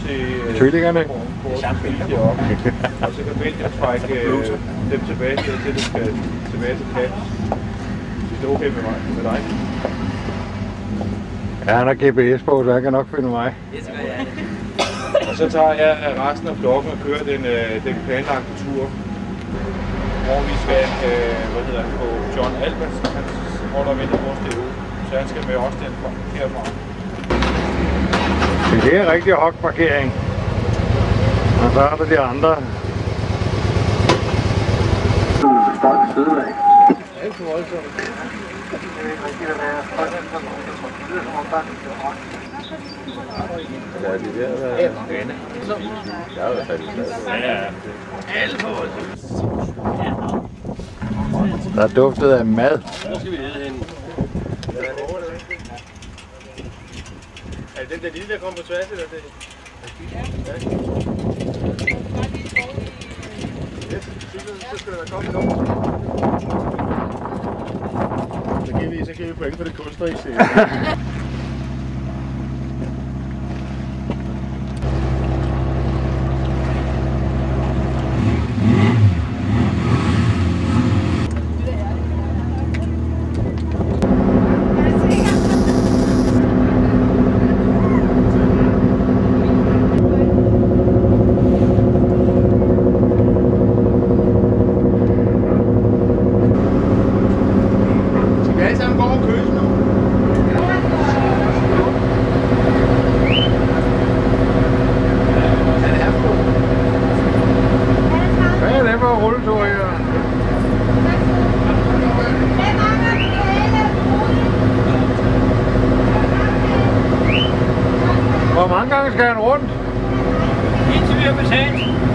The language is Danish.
til tvillingerne. op. Og så kan Benjamin trække dem tilbage til, det skal tilbage til plads. Hvis det er okay med dig. Ja, han har GPS på, så han kan nok finde mig. Det skal jeg. Og så tager jeg resten af flokken og kører den planlagte tur, hvor vi skal på John Albers. Han holder med i vores DU, så han skal med også herfra. Det er rigtig hok-parkering. Og så er der de andre. Alt for voldsomt. Ja, det der der er duftet af mad. Hvor skal vi ned hen? Er det den der lille, der kommer på tværs, eller det? Ja. Så skal der komme noget. Så giver vi point på det kunstneriske. Hvor mange gange skal han rundt? Indtil vi har betalt.